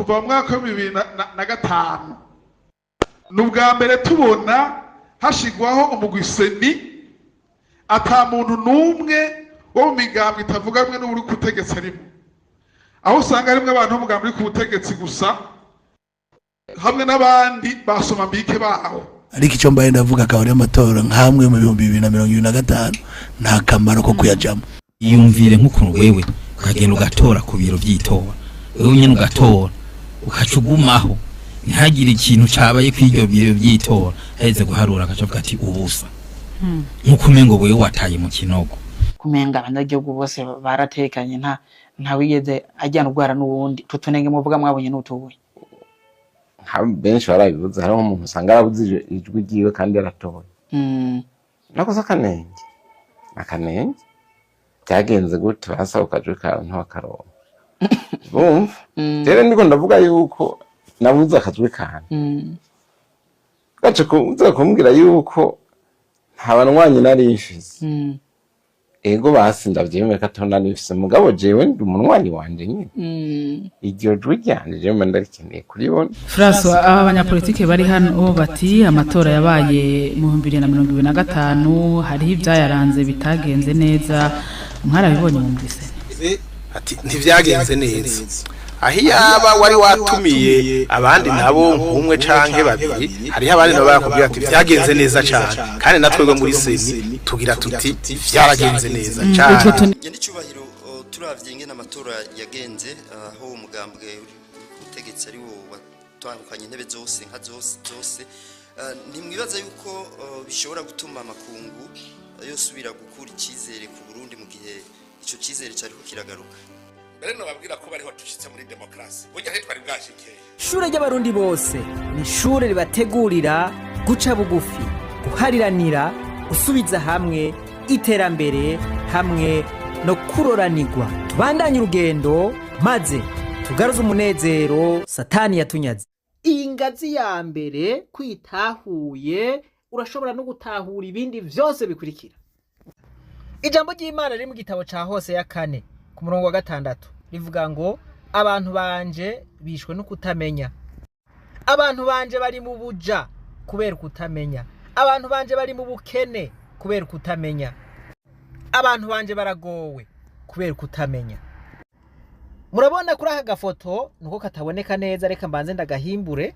kuva mu mwaka wa 2005 n'ubwa mbere tubona hashigwaho umugwiseni ata muntu numwe wo mu migambwe itavugamwe n'uri kutegetsa rimwe, aho usanga rimwe abantu b'umugambwe uri ku butegetsi gusa hamwe n'abandi basoma mbike baho. Ariko icyo mbaye ndavuga akaba ari amatora nkamwe mu 2025 nta kamaro ko kuyajamo. Iyumvire nk'ukuntu wewe ukagenda ugatora ku biro by'itora, wewe nyene ugatora ukacugumaho ntihagire ikintu cabaye kw'iryo biro by'itora heze guharura akavuga ati ubusa nk'uko umengo wewe wataye mu kinogo. Kumenga abanyagihugu bose baratekanye nta wigeze ajyana ubwara n'uwundi tutunenge muvuga mwabonye n'utubuye. Benshi barabivuze, hariho umuntu usanga arabuze ijwi ryiwe kandi yaratoye. Nakoze akanenge byagenze gute basa ukajwe kawe ntwakaronka. Bumva rero ndiko ndavuga yuko nabuze akajwe kane. Gace kumbwira yuko ntabanwanyi nari ifise. Ego basi ndavyemeye katona nifise mugabo jewe ndi umunwanyi wanje nyine. Iryo jwi ryanje jewe ndarikeneye kuribona. François, aba banyapolitike bari hano bati amatora yabaye mu 2025 hariho ibyayaranze bitagenze neza, mwarabibonye mwumvise? Ati ntivyagenze neza. Ahiyaba wari watumiye abandi nabo nk'umwe canke babiri, hariho abandi nabo bakubwira ati vyagenze neza cyane, kandi natwebwe muri seni tugira tuti vyaragenze neza cyane. Yeni cyubahiro turavye ingene amatora yagenze, aho umugambwe utegetse ari wo watwandukanye intebe zose nka zose, ntimwibaza yuko bishobora gutuma amakungu yosubira gukura icyizere ku Burundi mu gihe ico cyizere cyari kukiragaruka? Mbere no babwira ko bariho tushitse muri demokrasi, burya ntitwari bwashikeye. Shure ry'abarundi bose ni shure ribategurira guca bugufi, guhariranira, gusubiza hamwe iterambere hamwe no kuroranirwa. Tubandanye urugendo maze tugaruze umunezero satani yatunyaze. Iyi ngazi ya mbere kwitahuye, urashobora no gutahura ibindi vyose bikurikira. Ijambo ry'Imana riri mu gitabo ca Hose ya 4 ku murongo wa 6 rivuga ngo abantu banje bishwe no kutamenya, abantu banje bari mu buja kubera kutamenya, abantu banje bari mu bukene kubera kutamenya, abantu banje baragowe kubera kutamenya. Murabona kuri aka gafoto nuko kataboneka neza, reka mbanze ndagahimbure.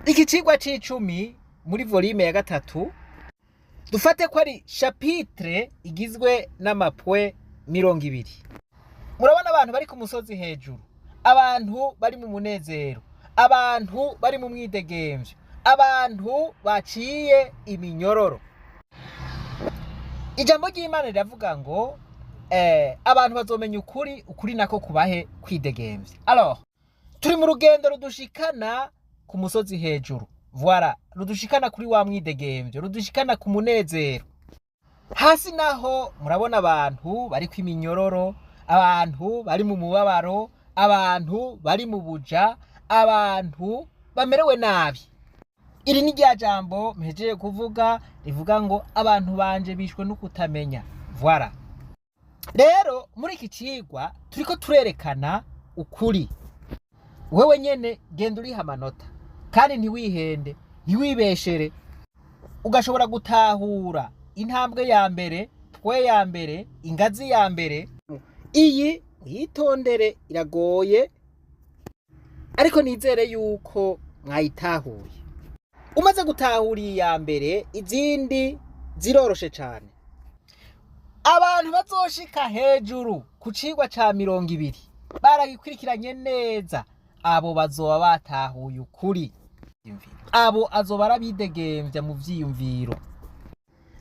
Iki cigwa c'10 muri volume ya 3 dufate ko ari chapitre igizwe n'amapwe 20. Murabona abantu bari ku musozi hejuru, abantu bari mu munezero, abantu bari mu mwidegemvyo, abantu baciye iminyororo. Ijambo ry'Imana riravuga ngo abantu bazomenya ukuri nako kubahe kwidegemvya. Alors turi mu rugendo rudushikana ku musozi hejuru, voilà, rudushikana kuri wa mwidegemvyo, rudushikana ku munezero. Hasi naho murabona abantu bari kwiminyororo, abantu bari mu mubabaro, abantu bari mu buja, abantu bamerewe nabi. Iri ni rya jambo mpejeje kuvuga rivuga ngo abantu banje bishwe no kutamenya. Voilà. Rero muri iki cigwa turiko turerekana ukuri. Wewe nyene genda uriha amanota kandi ntiwihende, ntiwibeshere, ugashobora gutahura intambwe ya mbere, twe ya mbere, ingazi ya mbere. Iyi uyitondere, iragoye ariko nizere yuko mwayitahuye. Umaze gutahura iyi ya mbere, izindi ziroroshe cyane. Abantu bazoshika hejuru ku cigwa ca 20 baragikurikiranye neza, abo bazoba batahuye ukuri. Abo azoba arabidegemvya mu vyiyumviro.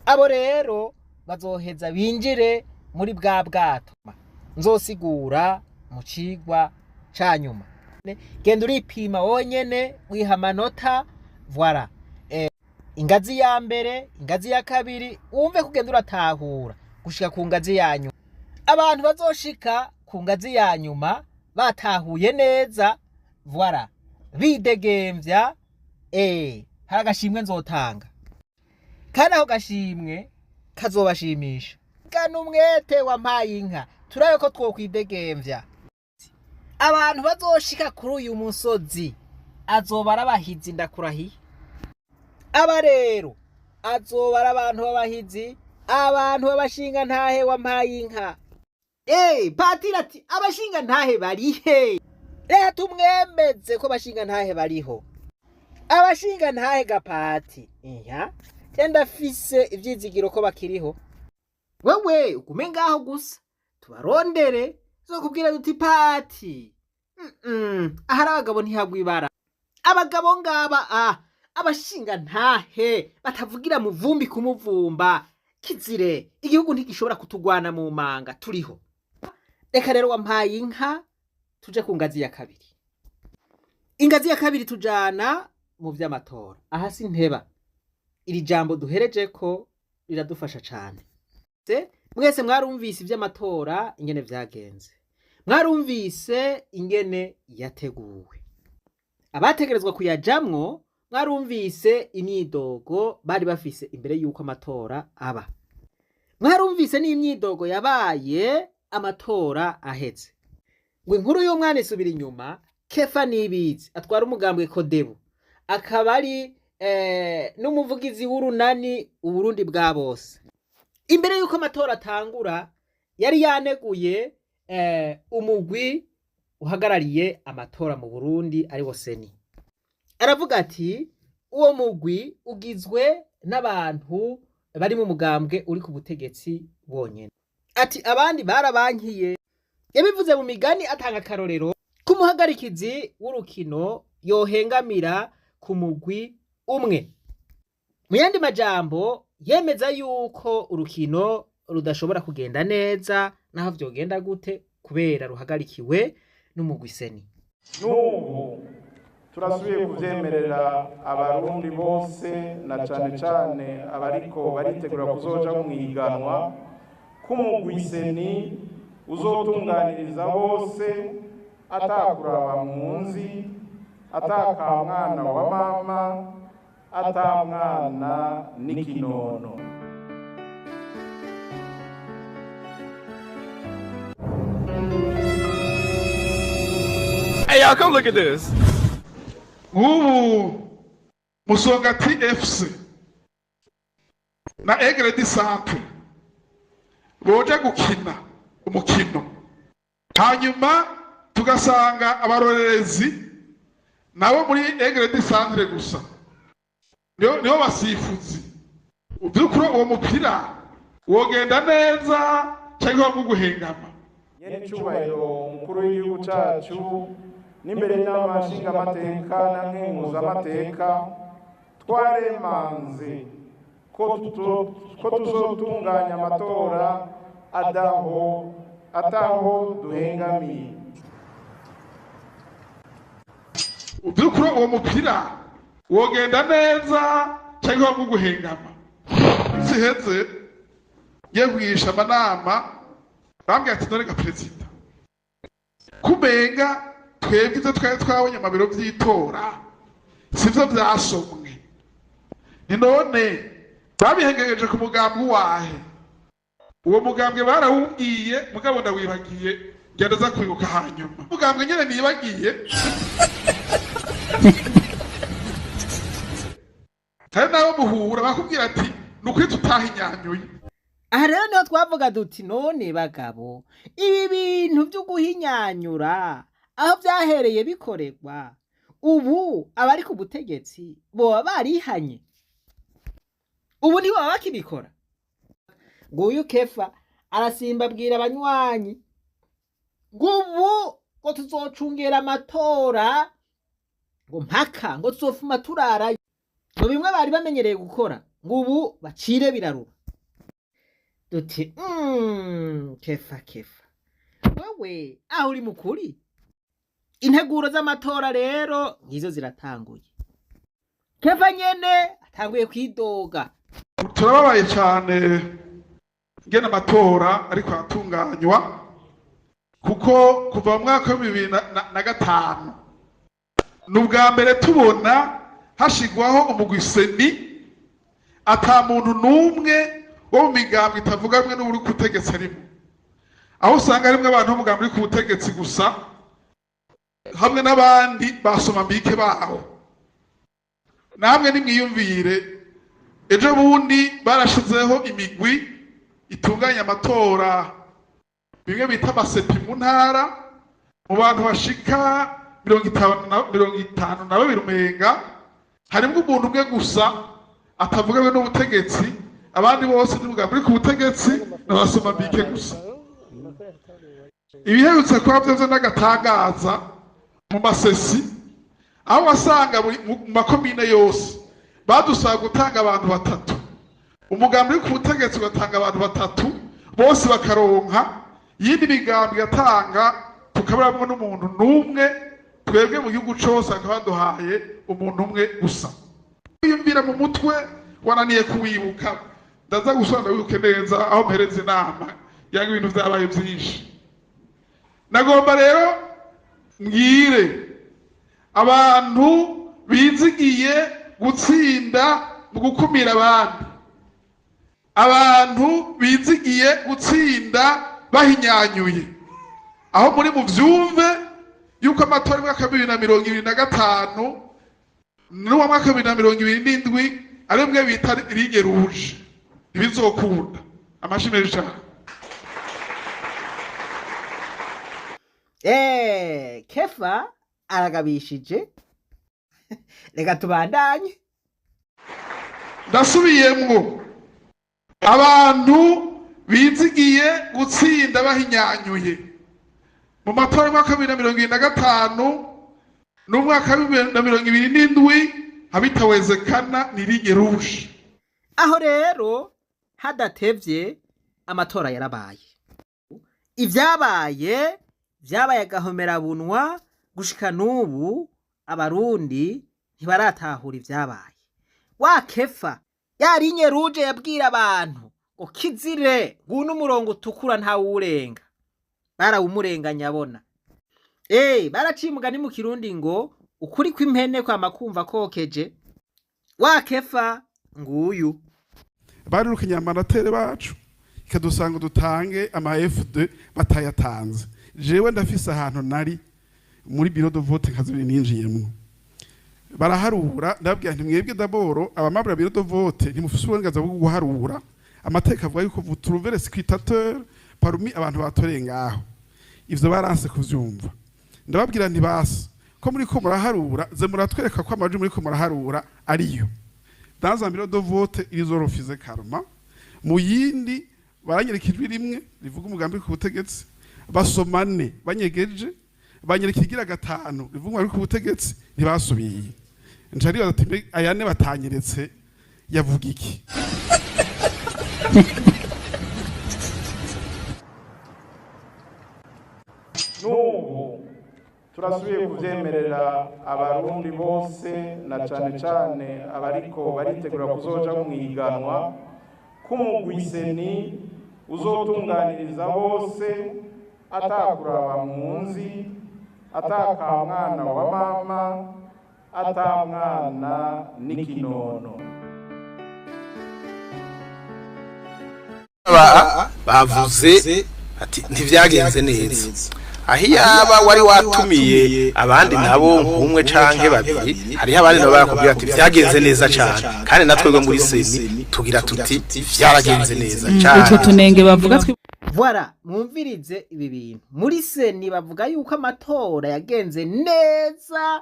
Abo rero bazoheza binjire muri bwa bwato nzosigura mu cigwa ca nyuma. Genda uripima wonyene wiha amanota. Voilà. Ingazi ya mbere, ingazi ya kabiri, wumve kugenda uratahura gushika ku ngazi ya nyuma. Abantu bazoshika ku ngazi ya nyuma batahuye neza, voilà, bidegemvya, hari agashimwe nzotanga. Kandi aho gashimwe kazobashimisha. Gana umwete wampaye inka, turabe ko twokwidegemvya. abantu bazoshika kuri uyu musozi azoba arabahizi ndakurahiye. Aba rero azoba ari abantu b'abahizi, abantu b'abashinga ntahe wampaye inka. Patiri ati abashinga ntahe barihe? Reka tumwemeze ko abashinga ntahe bariho. Abashinga ntahe Gapati genda afise ivyizigiro ko bakiriho. Wewe ugume ngaho gusa tubarondere zokubwira duti Pati ahari abagabo ntihagwa ibara. Abagabo ngaba abashinga ntahe batavugira mu vumbi kumuvumba. Kizire igihugu ntigishobora kutugwana mu manga turiho. Reka rero wampaye inka tuje ku ngazi ya kabiri. Ingazi ya kabiri tujana mu vy'amatora. Aha sinteba. Iri jambo duhereje ko riradufasha cyane. Mwese mwarumvise ivy'amatora ingene vyagenze. Mwarumvise ingene yateguwe. Abategerezwa kuyajamwo mwarumvise imyidogo bari bafise imbere yuko amatora aba. Mwarumvise n'imyidogo yabaye amatora ahetse. Ngo inkuru y'umwana isubira inyuma. Kefa Nibizi atwara umugambwe Kodebu akaba ari n'umuvugizi w'urunani Uburundi bwa bose. Imbere yuko amatora atangura yari yaneguye umugwi uhagarariye amatora mu Burundi ari wo Seni. Aravuga ati uwo mugwi ugizwe n'abantu bari mu mugambwe uri ku butegetsi bonyene. Ati abandi barabankiye. Yabivuze mu migani atanga akarorero kumuhagarikizi w'urukino yohengamira ku mugwi umwe. Mu yandi majambo yemeza yuko urukino rudashobora kugenda neza naho vyogenda gute kubera ruhagarikiwe n'umugwi Seni. N'ubu turasubiye kuvyemerera abarundi bose na cane cane abariko baritegura kuzoja mu ihiganwa k'umugwi Seni uzotunganiriza bose atakuraba munzi, atakamwana wa mama, atamwana n'ikinono. Hey y'all, come look at this. Ubu Musongati FC na Aigle du Centre boja gukina umukino, hanyuma tugasanga abarorerezi nabo muri Aigle du Centre gusa niho basifuzi. Ubyukuri uwo mupira wogenda neza cyangwa guhengama. Nyene cyubahiro umukuru w'igihugu cacu n'imbere y'amashinga amateka na nkenguzamateka twaremanze ko tuzotunganya amatora ataho duhengamiye. Ubyukuri uwo mupira wogenda neza cyangwa guhengama. Siheze yegwisha amanama bambwiye ati none ga perezida kubenga twebwe ivyo twari twabonye amabiro vy'itora sivyo vyasomwe, ni none babihengereje ku mugambwe wahe? Uwo mugambwe barawubwiye mugabo ndawibagiye ngenda za kwibuka hanyuma mugambwe nyene nibagiye. Hari nabo muhura bakubwira ati nukuri tutahinyanyuye. Aha rero niho twavuga duti none bagabo ibi bintu byo guhinyanyura aho byahereye bikoregwa ubu abari ku butegetsi boba barihanye, ubu ntibo bakibikora. Ngo uyu Kefa arasimba abwira abanywanyi ngo ubu ngo tuzocungera amatora ngo mpaka ngo tuzofuma turarayo. Ngo bimwe bari bamenyereye gukora ngo ubu bacire birarura. Duti Kefa wewe aho uri mukuri. Integuro z'amatora rero ngizo ziratanguye. Kefa nyene atanguye kwidoga. Turababaye cyane ngena amatora ariko atunganywa kuko kuva mu mwaka wa 2005 n'ubwa mbere tubona hashigwaho umugwi Seni ata muntu numwe wo mu migambwe itavugamwe n'uri kutegetsi arimo, aho usanga harimwe abantu b'umugambwe uri ku butegetsi gusa hamwe n'abandi basoma mbike baho. Namwe nimwiyumvire ejo bundi barashizeho imigwi itunganya amatora bimwe bita amasepi mu ntara mu bantu bashika 50 na babiri umenga harimo umuntu umwe gusa atavuga we n'ubutegetsi abandi bose n'umugambi uri ku butegetsi n'abasoma mbike gusa. Ibiherutse kuba byoze n'agatangaza mu masesi aho wasanga mu makomine yose badusaba gutanga abantu batatu, umugambi uri ku butegetsi ugatanga abantu batatu bose bakaronka, yindi migambi gatanga tukaburamwo n'umuntu n'umwe, twebwe mu gihugu cyose akaba duhaye umuntu umwe gusa. Yumvira mu mutwe wananiye kuwibuka, ndaza gusobanura wibuke neza aho mpereza inama yanga ibintu byabaye byinshi. Nagomba rero mbwire abantu bizigiye gutsinda mu gukumira abandi, abantu bizigiye gutsinda bahinyanyuye, aho muri mu vyumve yuko amatora y'umwaka 2025 n'uwa mwaka 2027 ari mwe bita ligne rouge ntibizokunda. Amashimwe cyane. Kefa aragabishije. Reka tubandanye. Ndasubiyemwo abantu bizigiye gutsinda bahinyanyuye mu matora y'umwaka 2025 n'umwaka 2027 habitawezekana ni ligne rouge. Aho rero hadatevye amatora yarabaye. Ivyabaye agahomera bunwa gushika n'ubu abarundi ntibaratahura ivyabaye. Wa Kefa ya ligne rouge yabwira abantu ngo kizire ngunu umurongo utukura ntawurenga, barawumurenganya abona. Baraciye umugani mu Kirundi ngo ukuri kw'impene kwa makumva kokeje. Wa Kefa nguyu barirukanye amaratere bacu ikadusanga dutange ama FD batayatanze. Jewe ndafise ahantu nari muri bureau de vote nkazibiri ninjiyemwo, baraharura ndabwira nti mwebwe daboro abamabura bureau de vote ntimufise uburenganzira bwo guharura. Amateka avuga yuko vous trouvez le scrutateur parmi abantu batoreye ngaho. Ivyo baranse kuvyumva. Ndababwira nti basi ko muri ko muraharura ze muratwereka ko amaje muri ko muraharura ariyo. Dans un bureau de vote ils ont refusé karma. Mu yindi baranyereka ijwi rimwe rivuga umugambi ku butegetsi, basomane banyegeje banyereka igira gatanu rivuga ari ku butegetsi ntibasubiye. Njari bati ayane batanyeretse yavuga iki? N'ubu turasubiye kuvyemerera abarundi bose na cane cane abariko baritegura kuzoja mu iganwa k'umugwiseni uzotunganiriza bose atakuraba munzi, atakamwana wa mama, atamwana n'ikinono. Bavuze ati ntivyagenze neza. Ahiyaba wari watumiye abandi nabo nk'umwe canke babiri, hariho abandi nabo bakubwira ati vyagenze neza cyane, kandi natwebwe muri seni tugira tuti vyaragenze neza cyane. Utwo tunenge bavuga Voilà, mwumvirize ibi bintu. Muri seni bavuga yuko amatora yagenze neza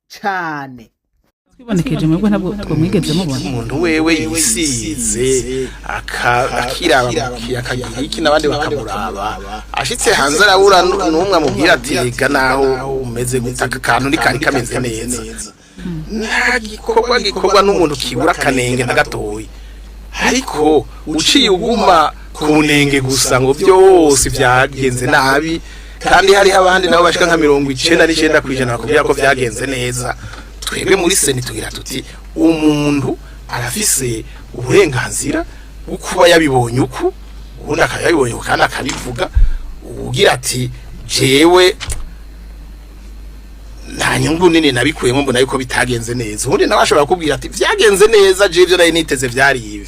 cyane. Twibonekeje mwebwe ntabwo twamwigeze mubona. Umuntu wewe yisize akiraba akagira iki nabandi bakamuraba, ashitse hanze arabura n'umwe amubwira ati rega naho umeze gutaka kantu ni kari kameze neza. Nta gikorwa n'umuntu kibura kanenge na gatoyi, ariko uciye uguma ku nenge gusa ngo byose byagenze nabi, kandi hari abandi nabo bashika nka 99% bakubwira ko byagenze neza. Twebwe muri seni tugira tuti umuntu arafise uburenganzira bwo kuba yabibonye uko ubundi akayabibonye kandi akabivuga, ugira ati jewe nta nyungu nini nabikuyemo mbona yuko bitagenze neza. Ubundi nabashobora kubwira ati vyagenze neza, je ivyo nayo niteze vyari ibi.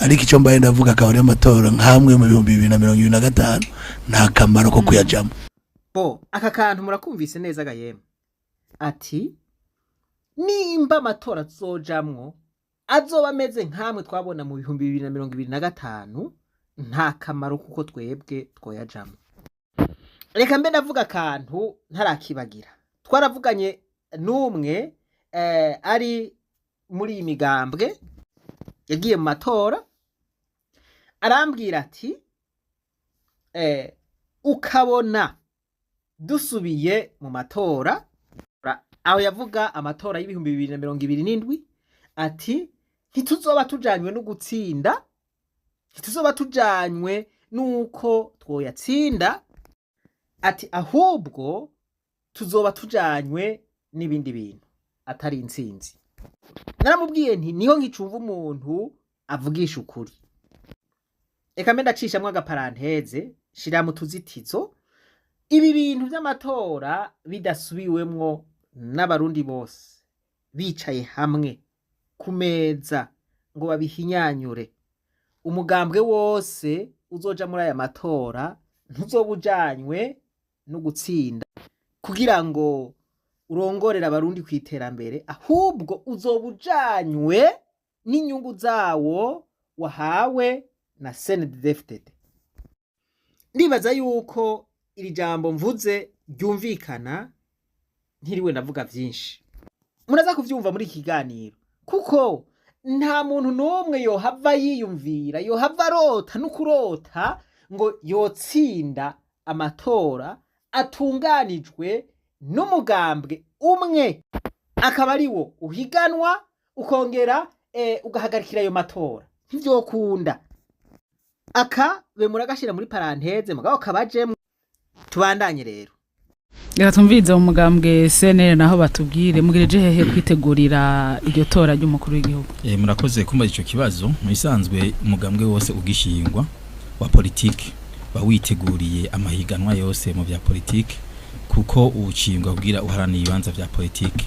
Ariko icyo mbaye ndavuga akaba ari amatora nkamwe mu 2025 nta kamaro ko kuyajamo. bo aka kantu murakumvise neza gayema ati nimba amatora azojamwo azoba ameze nkamwe twabona mu 2025 nta kamaro kuko twebwe twoyajamwo. Reka mbe ndavuga akantu ntarakibagira. Twaravuganye n'umwe ari muri imigambwe yagiye mu matora arambwira ati ukabona dusubiye mu matora aho yavuga amatora y'ibihumbi 2027 ati ntituzoba tujanywe no gutsinda ntituzoba tujanywe nuko twoyatsinda ati ahubwo tuzoba tujanywe n'ibindi bintu atari intsinzi. Naramubwiye nti niho nkicumva umuntu avugisha ukuri. Eka mbe ndacishamwe agaparanteze shira mu tuzitizo ibi bintu by'amatora bidasubiwemwo n'abarundi bose bicaye hamwe ku meza ngo babihinyanyure. Umugambwe wose uzoja muri aya matora ntuzobujanywe no gutsinda kugira ngo urongorera abarundi kwiterambere, ahubwo uzobujanywe n'inyungu zawo wahawe na CNDD-FDD. Ndibaza yuko iri jambo mvuze ryumvikana ntiriwe ndavuga vyinshi. Muraza kuvyumva muri kiganiro kuko nta muntu n'umwe yohava yiyumvira yohava arota n'ukurota ngo yotsinda amatora atunganijwe n'umugambwe umwe akaba ari wo uhiganwa ukongera ugahagarikira ayo matora. Ntivyokunda. Aka bemura gashira muri paranteze mugabo kabajemwe. Tubandanye rero. Reka tumvize umugambwe CNL naho batubwire mugireje hehe kwitegurira iryo tora ry'umukuru w'igihugu. Murakoze kumva ico kibazo. Muisanzwe umugambwe wose ugishingwa wa politiki bawiteguriye amahiganwa yose mu bya politiki kuko ubucingwa kugira uharana ibibanza bya politiki.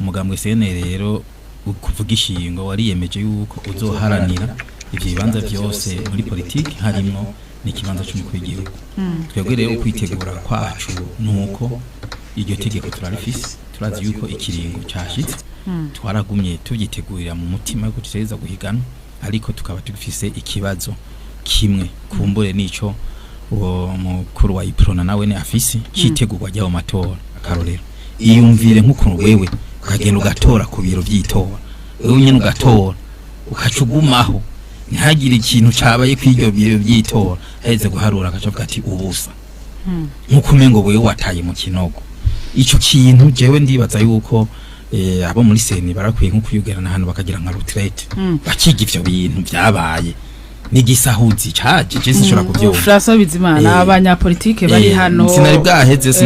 Umugambwe CNL rero kuvuga ishingo wariyemeje yuko uzoharanira ivyo bibanza byose muri politiki harimo n'ikibanza cy'umukuru w'igihugu. Twebwe rero kwitegura kwacu nuko iryo tegeko turarifise turazi yuko ikiringo cyashitse twaragumye tubyitegurira mu mutima yuko tuteza guhigana ariko tukaba tugifise ikibazo kimwe kumbure nico uwo mukuru wa iprona nawe ne afisi citegurwa rya matora akarorero iyumvire nk'ukuntu wewe ukagenda ugatora ku biro by'itora wewe nyene ugatora ukacugumaho ntihagire ikintu cabaye kw'iryo biro by'itora heze guharura akacavuga ati ubusa nk'uko umengo wewe wataye mu kinogo. Ico kintu jewe ndibaza yuko abo muri seni barakwiye nko kuyugerana hano bakagira nka retraite bakiga ivyo bintu byabaye n'igisahuzi caje je sinshobora kubyumva. François Bizimana abanyapolitike bari hano sinari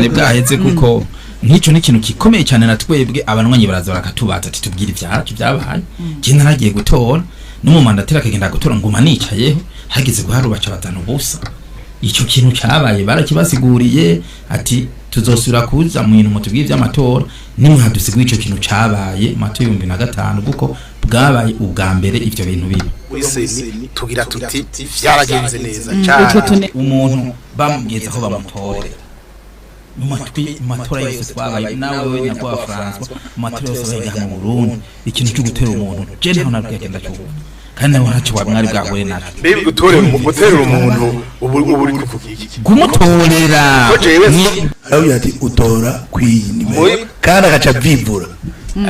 bwaheze kuko nk'icyo ni ikintu gikomeye cyane na twebwe abanwanyi baraza barakatubaza ati tubwire ibyacu byabaye je naragiye gutora n'umumandatira akagenda gutora nguma nicayeho hageze guharu baca batanu busa. Icyo kintu cyabaye barakibasiguriye ati tuzosura kuza mu bintu mutubwiye by'amatora nimwe hadusigwe ico kintu cyabaye mato 2005 kuko bwabaye ubwa mbere ivyo bintu biri Seni tugira tuti vyaragenze neza cyane umuntu bamugeze aho bamutore matora yose twabaye nawe nyakwa François matora yose bayiga mu Burundi ikintu cyo gutera umuntu je ntaho nabwagenda cyo kandi nawe ntacyo wamwari bwahure naco mbere gutorera umuntu ubu uri kuvugiki gumutorera aho yati utora kwini kandi agaca vivura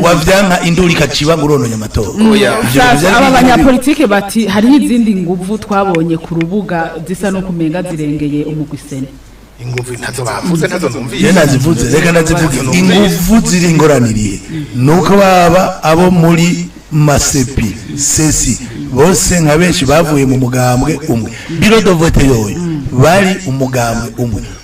wavyanka induri kaciba ngurono nyamatora. Aba banyapolitike bati hari izindi nguvu twabonye ku rubuga zisa no kumenga zirengeye umugwisene. Inguvu ntazo bavuze ntazo ndumviye. Yena zivuze reka nazivuge inguvu ziri ngoraniriye nuko baba abo muri masepi sesi bose nka benshi bavuye mu mugambwe umwe biro de vote yoyo bari umugambwe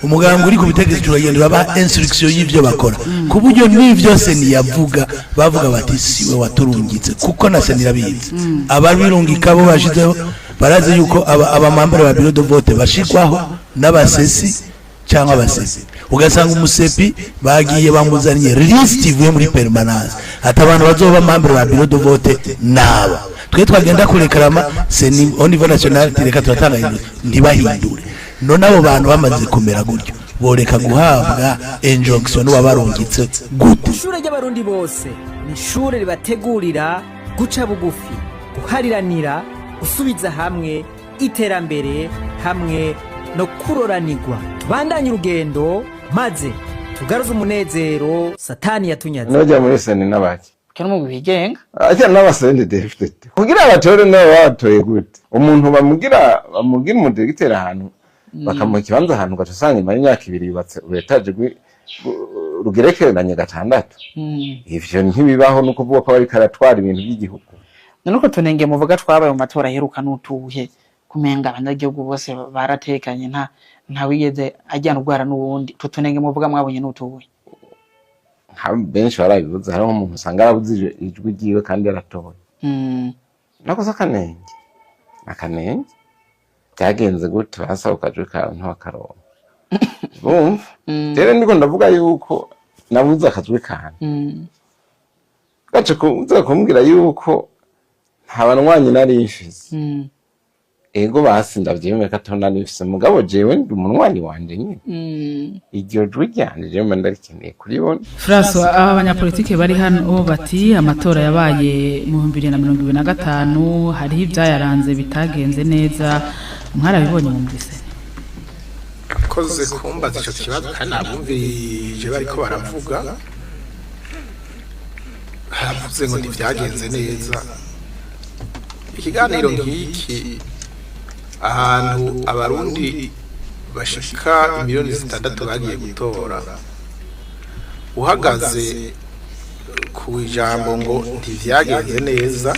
umugambwe uri ku bitegeko turagendera ba instruction y'ivyo bakora ku buryo n'ivyo seni yavuga bavuga bati siwe waturungitse kuko na seni rabizi ababirungika bo bashizeho barazi yuko abamambere ba biro de vote bashikwaho n'abasesi cyangwa abasesi ugasanga umusepi bagiye bamuzanye list ivuye muri permanence ati abantu bazoba membre ba biro de vote naba twe twagenda kurekarama seni au niveau national tireka turatanga ntibahindure none abo bantu bamaze kumera gutyo boreka guhabwa injonction wabarungitse gute. Ishure ry'abarundi bose ni ishure ribategurira guca bugufi, guhariranira, gusubiza hamwe iterambere hamwe no kuroranirwa. Tubandanye urugendo maze tugaruze umunezero satani yatunyaze. Noja muri seni nabaki Kano mu bigenga. Acha n'abasende defite. Kugira abatore nawe watoye gute. Umuntu bamugira umudigitera ahantu bakamuha ikibanza ahantu gacusanga imari imyaka 2 yubatse uretaje rugerekeranye gatandatu. Ivyo ntibibaho no kuvuga ko bari karatwara ibintu by'igihugu. Nuko tunenge muvuga twabaye mu matora aheruka n'utuhe kumenga abanyagihugu bose baratekanye nta wigeze ajyana ubwara n'ubundi tutunenge muvuga mwabonye n'utuhe. Benshi barabivuze hariho umuntu usanga arabuze ijwi ryiwe kandi yaratoye. Nakoze akanenge byagenze gute basaba ukajwe kawe ntwakaronka. Bumva rero ndiko ndavuga yuko nabuze akajwe kane. Gace kuza kumbwira yuko ntabanwanyi nari ifise. Ego basi ndavyemeye katonda nifise mugabo jewe ndi umunwanyi wanje nyine. Iryo jwi ryanje jewe ndarikeneye kuribona. François abanyapolitike bari hano bati amatora yabaye mu 2025 hari ibyayaranze bitagenze neza mwarabibonye mwumvise. Koze kumbaza ico kibazo kandi abumvirije bariko baravuga haravuze ngo ntibyagenze neza. Ikiganiro nk'iki ahantu abarundi bashika miliyoni 6 bagiye gutora uhagaze ku ijambo ngo ntivyagenze neza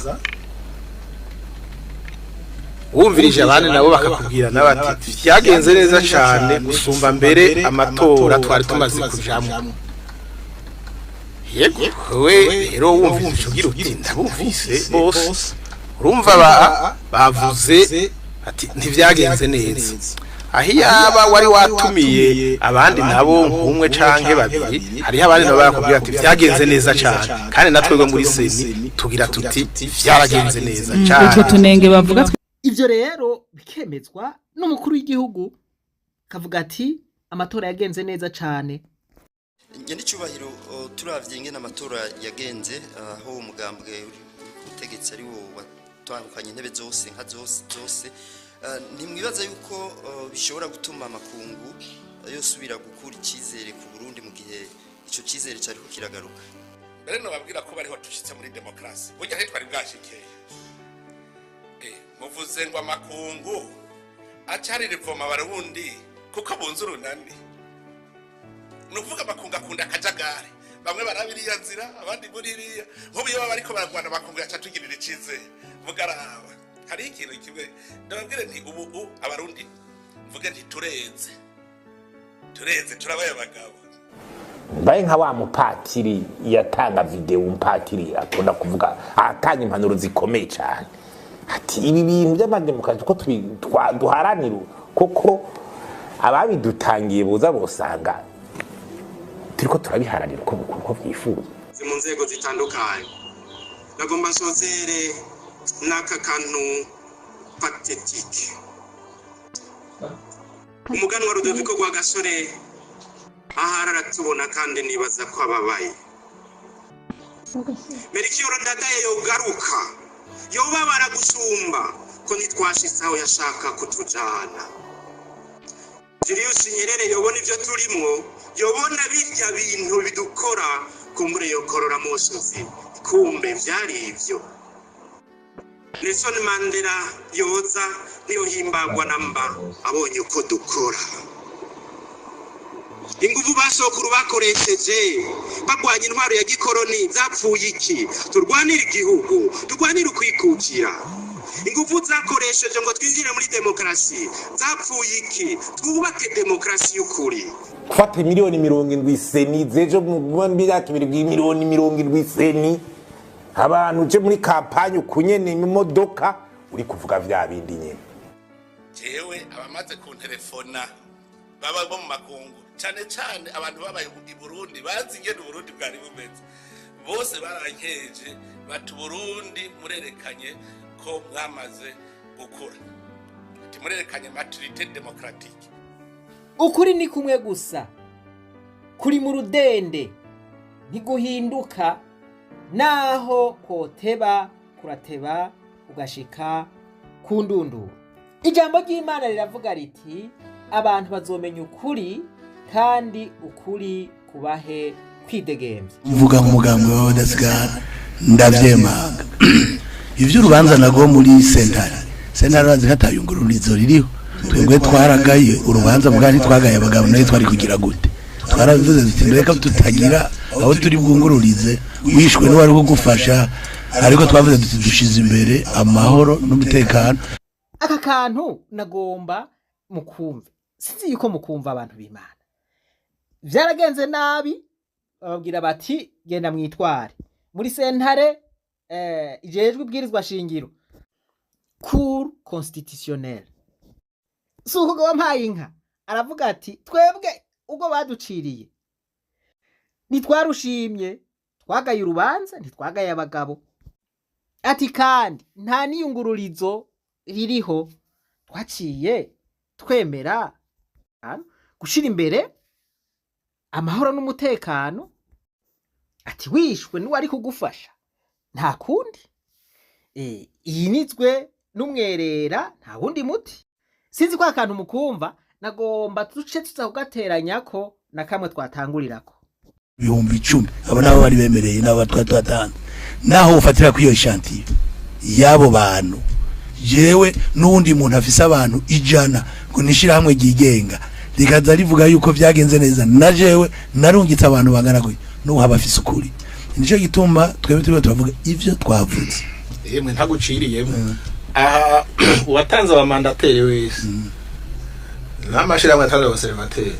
wumvirije abandi nabo bakakubwira nabati vyagenze neza cyane gusumba mbere amatora twari tumaze kujamwo. Yego we rero wumvise ico gira uti ndabumvise bose urumva bavuze ati ntivyagenze neza. Ahiyaba wari watumiye abandi nabo nk'umwe canke babiri hariho abandi nabo bakubwira ati vyagenze neza cyane kandi natwego muri seni tugira tuti vyaragenze neza cyane. Utwo tunenge bavuga ivyo rero bikemezwa n'umukuru w'igihugu kavuga ati amatora yagenze neza cyane. Ngende cyubahiro turavye ingene amatora yagenze aho umugambwe utegetse ari wo watwandukanye intebe zose nka zose nimwibaza yuko bishobora gutuma amakungu yosubira gukura icyizere ku Burundi mu gihe ico cyizere cyari ko kiragaruka. Mbere no babwira ko bariho tushitse muri demokrasi burya he twari bwashikeye muvuze ngo amakungu acari rivoma abarundi kuko bunze urunani nuvuga amakungu akunda akajagari bamwe barabiriya nzira abandi muri iriya nk'ubu iyo bariko baragwana amakungu yacatugirira icizere mugaraba hari ikintu kimwe ndababwire nti ubu abarundi mvuge nti tureze turabaye abagabo. Mbaye nka wa mupatiri yatanga video umupatiri akunda kuvuga atanga impanuro zikomeye cyane ati ibi bintu by'amademokrasi ko duharanira koko ababidutangiye boza bosanga turiko turabiharanira uko byifuza mu nzego zitandukanye. Nagomba sozere n'aka kantu patetike. Umuganwa Rudoviko rwa Gasore ahara tubona kandi nibaza ko ababaye. Melchior Ndadaye yogaruka yobabara gusumba ko nitwashitsaho yashaka kutujana. Julius Nyerere yobona ivyo turimwo yobona birya bintu bidukora kumbure yokorora musozi kumbe vyari ivyo. Nelson Mandela yoza niyo himbagwa namba abonye uko dukora. Inguvu basokuru bakoresheje bagwanya intwaro ya gikoroni zapfuye iki? Turwanira igihugu, turwanira kwikukira. Inguvu zakoresheje ngo twinjire muri demokrasi zapfuye iki? Twubake demokrasi y'ukuri. Gufata miliyoni 70 seni zejo mu myaka 2 miliyoni 70 seni abantu je muri kampanye kunyene mu modoka uri kuvuga vya bindi nyene. Jewe abamaze ku telefona baba bo mu makungu cyane abantu babaye i Burundi bazi ingene Burundi bwari bumeze bose barankeje batu Burundi murerekanye ko mwamaze gukura ati murerekanye maturité démocratique ukuri ni kumwe gusa kuri mu rudende ntiguhinduka naho koteba kurateba ugashika ku ndunduro. Ijambo ry'Imana riravuga riti abantu bazomenya ukuri kandi ukuri kubahe kwidegemvya. mvuga nk'umugambi wawe udasigara ndavyemanga ivyo urubanza nago muri sentare bazi katayungururizo ririho twebwe twaragaye urubanza mugani twagaye abagabo nayo twari kugira gute twarabivuze duti reka tutagira aho turi bwungururize wishwe n'uwari kugufasha ariko twavuze duti dushize imbere amahoro n'umutekano. Aka kantu nagomba mukumve, sinzi yuko mukumva abantu b'Imana. Vyaragenze nabi bababwira bati genda mwitware muri sentare ijejwe ibwirizwa shingiro cour constitutionnelle. Suko wampaye inka aravuga ati twebwe ubwo baduciriye nitwarushimye twagaye urubanza ntitwagaye abagabo, ati kandi nta niyungururizo ririho twaciye twemera gushira imbere amahoro n'umutekano, ati wishwe n'uwari kugufasha nta kundi yinitswe n'umwerera nta wundi muti. Sinzi ko akantu mukumva nagomba tuce tuza kugateranyako na kamwe twatangurirako 10,000 abo nabo bari bemereye nabo twatanga naho ufatira kwiyo shantiye yabo bantu jewe n'undi muntu afise abantu 100 ngo nishira hamwe gigenga rikaza rivuga yuko vyagenze neza na jewe narungitse abantu bangana ko no habafise ukuri. Nico gituma twebwe turavuga ivyo twavuze yemwe ntaguciriyemo aha watanze abamandateri wese n'amashira amatanze abaservateri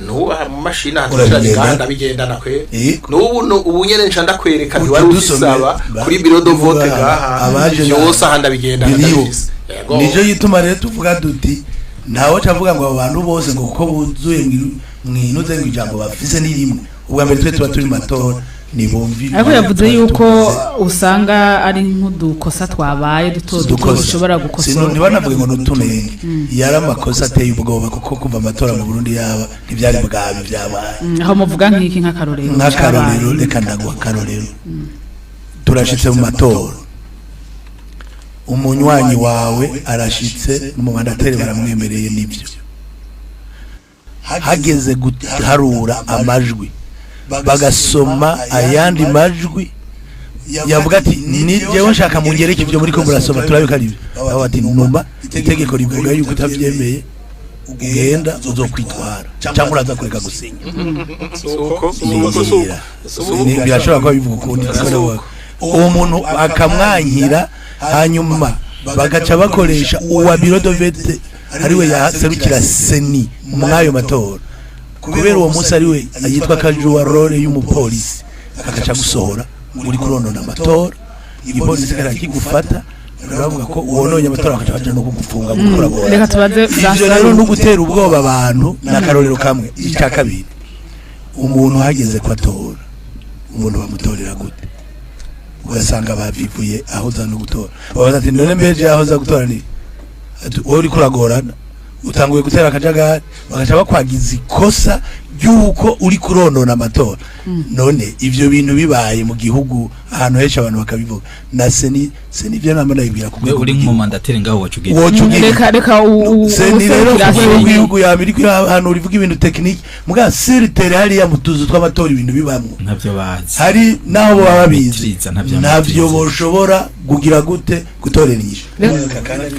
nuba mu mashina hatashaka bigendana kwe ubu nyene nca ndakwereka ntiwari usaba kuri bureau de vote gaha yose ahanda bigendana. Nico gituma rero tuvuga duti ntawo cavuga ngo abantu bose ngo kuko buzuye mwinuze ngo ijambo bafise ni rimwe ubwa mbere twe tuba turi matora nibumvi. Ariko yavuze yuko usanga ari nk'udukosa twabaye duto dushobora gukosora. Ntibanavuge ngo nutunenge yari amakosa ateye ubwoba kuko kuva amatora mu Burundi yaba ntivyari bwabi vyabaye. Aho muvuga nk'iki nk'akarorero reka ndagwa akarorero turashitse mu matora umunywanyi wawe arashitse n'umumandateri baramwemereye nivyo hageze guharura amajwi bagasoma ayandi majwi yavuga ati ni jewe nshaka mungereke ivyo muri ko murasoma turabika ari aho ati numa itegeko rivuga yuko utavyemeye ugenda uzokwitwara cyangwa uraza kureka gusinya ni birashobora kuba bivuga ukundi uwo muntu akamwankira hanyuma bagaca bakoresha uwa bureau de vote ariwe yaserukira seni mwayo matora kubera uwo munsi ariwe yitwa Kajuwa role y'umupolisi akaca gusohora muri kuronona amatora igipolisi karakigufata baravuga ko uwononye amatora akaca no kugufunga muri korabora. Reka tubaze rero no gutera ubwoba abantu n'akarorero kamwe icya kabiri umuntu hageze kwatora umuntu bamutorera gute ugasanga bavivuye aho za no gutora babaza ati none mbeje aho za gutora ni uri kuragorana utanguye gutera akajagari bagaca bakwagiza ikosa yuko uri kuronona amatora. None ivyo bintu bibaye mu gihugu ahantu henshi abantu bakabivuga na seni byo namana yibwira kubwe uri mu mandateri ngaho wacugira reka seni rero mu gihugu ya Amerika ahantu urivuga ibintu technique muga siritere hari ya mutuzo tw'amatora ibintu bibamwe ntavyo bazi hari naho baba bizi ntavyo boshobora kugira gute gutorerisha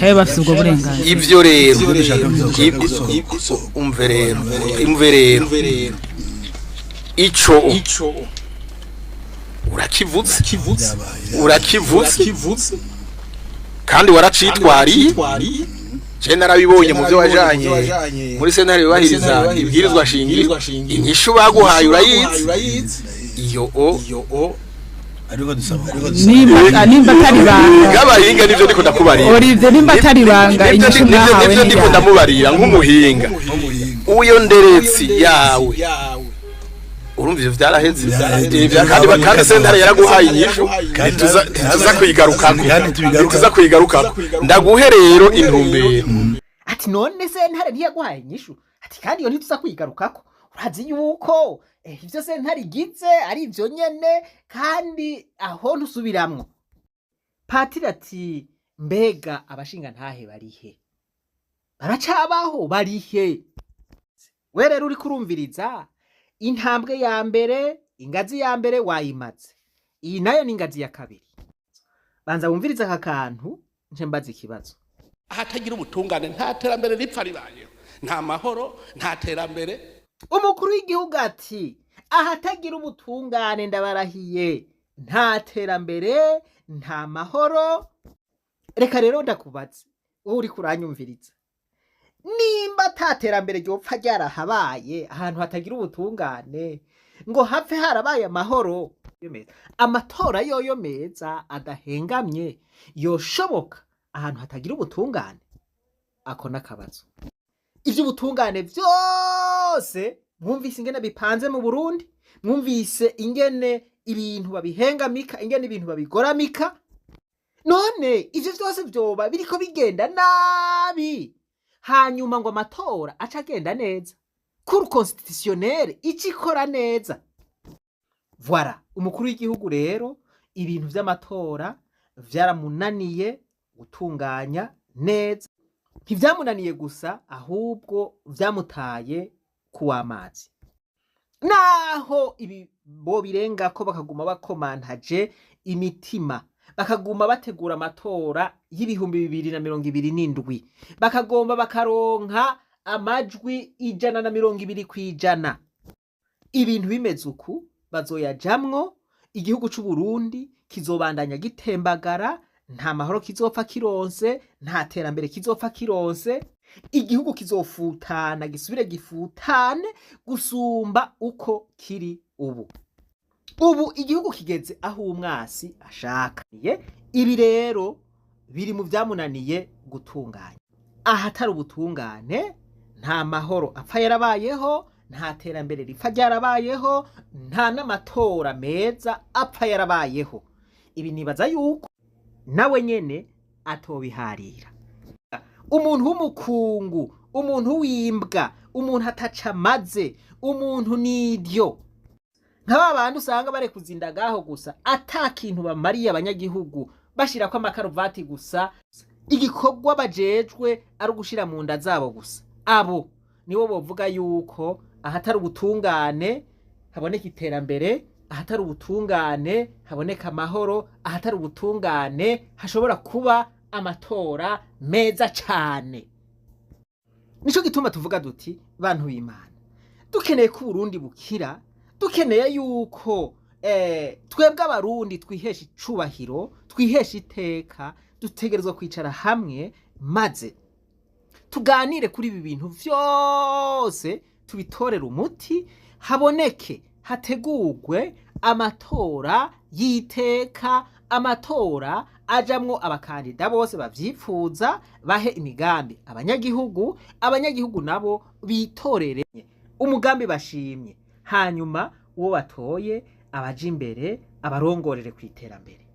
kaye bafite ubwo burenganzira. Ivyo rero umve rero ico urakivutse kandi waracitwariye je narabibonye mu byo wajanye muri sentare bahiriza ibwirizwa shingiro inyishu baguhaye urayizi iyo ariko dusaba nimba atari banga gabahinga nivyo ndiko ndakubarira Olivier nimba atari banga inyishu nahawe nivyo ndiko ndamubarira nk'umuhinga uyo nderetsi yawe urumva ivyo vyaraheze kandi sentare yaraguhaye inyishu tuza kwigarukako ndaguhe rero intumbero ati none sentare ntiyaguhaye inyishu ati kandi iyo ntituza kwigarukako urazi yuko ivyo sentare igize ari ivyo nyene kandi aho ntusubiramwo. Patiri ati mbega abashinga ntahe barihe, baracabaho barihe? We rero uri kurumviriza intambwe ya mbere, ingazi ya mbere wayimaze, iyi nayo ni ingazi ya kabiri. Banza wumviriza aka kantu nje mbaza ikibazo. ahatagira ubutungane nta terambere ripfa ribayeho, nta mahoro, nta terambere. Umukuru w'igihugu ati ahatagira ubutungane ndabarahiye nta terambere nta mahoro. Reka rero ndakubaze wowe uri kuranyumviriza, nimba ata terambere ryopfa ryarahabaye ahantu hatagira ubutungane ngo hapfe harabaye amahoro, amatora yoyo meza adahengamye yoshoboka ahantu hatagira ubutungane? Ako nakabazo. Ivyo ubutungane vyose mwumvise ingene bipanze mu Burundi, mwumvise ingene ibintu babihengamika, ingene ibintu babigoramika. None ivyo vyose vyoba biriko bigenda nabi, hanyuma ngo amatora aca agenda neza, cour constitutionnelle icikora neza. Voilà, umukuru w'igihugu rero ibintu vy'amatora vyaramunaniye gutunganya neza. Ntivyamunaniye gusa ahubwo vyamutaye kuw'amazi. Naho ibi bo birengako bakaguma bakomantaje imitima, bakaguma bategura amatora y'ibihumbi 2027, bakagomba bakaronka amajwi 120%. Ibintu bimeze uku bazoyajamwo, igihugu c'u Burundi kizobandanya gitembagara, nta mahoro kizopfa kironse, nta terambere kizopfa kironse, igihugu kizofutana gisubire gifutane gusumba uko kiri ubu. Ubu igihugu kigeze aho umwasi ashaka. Ibi rero biri mu vyamunaniye gutunganya. Ahatari ubutungane nta mahoro apfa yarabayeho, nta terambere ripfa ryarabayeho, nta n'amatora meza apfa yarabayeho. Ibi nibaza yuko nawe nyene atobiharira. Umuntu w'umukungu, umuntu w'imbwa, umuntu atacamaze, umuntu nidyo, nk'aba bantu usanga bare kuzindagaho gusa ata kintu bamariye abanyagihugu, bashirako amakaruvati gusa, igikorwa bajejwe ari ugushira mu nda zabo gusa. Abo nibo bovuga yuko ahatari ubutungane haboneka iterambere, ahatari ubutungane haboneka amahoro, ahatari ubutungane hashobora kuba amatora meza cane. Nico gituma tuvuga duti bantu b'Imana, dukeneye ko Burundi bukira, dukeneye yuko twebwe abarundi twihesha icubahiro, twihesha iteka, dutegerezwa kwicara hamwe maze tuganire kuri ibi bintu vyose, tubitorera umuti, haboneke hategurwe amatora yiteka, amatora ajamwo abakandida bose bavyifuza, bahe imigambi abanyagihugu, abanyagihugu nabo bitorere umugambi bashimye, hanyuma uwo batoye abaje imbere abarongorere kwiterambere.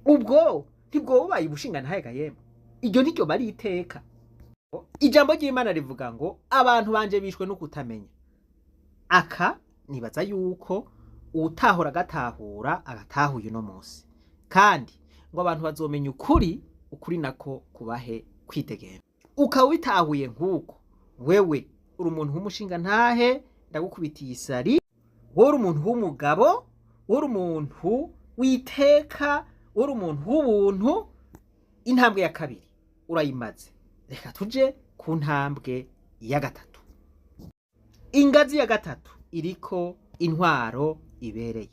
Ubwo ntibwo bubaye ubushinga ntahe yemwe, iryo niryo bari iteka. Ijambo ry'Imana rivuga ngo abantu banje bishwe no kutamenya. Aka nibaza yuko utahora agatahura agatahuye uno munsi, kandi ngo abantu bazomenya ukuri, ukuri nako kubahe kwitegera. Ukaba witahuye nk'uko wewe uri umuntu w'umushinga ntahe, ndagukubitiye isari, wowe uri umuntu w'umugabo, wowe uri umuntu witeka, wowe uri umuntu w'ubuntu. Intambwe ya kabiri urayimaze, reka tuje ku ntambwe ya gatatu. Ingazi ya gatatu iriko intwaro ibereye.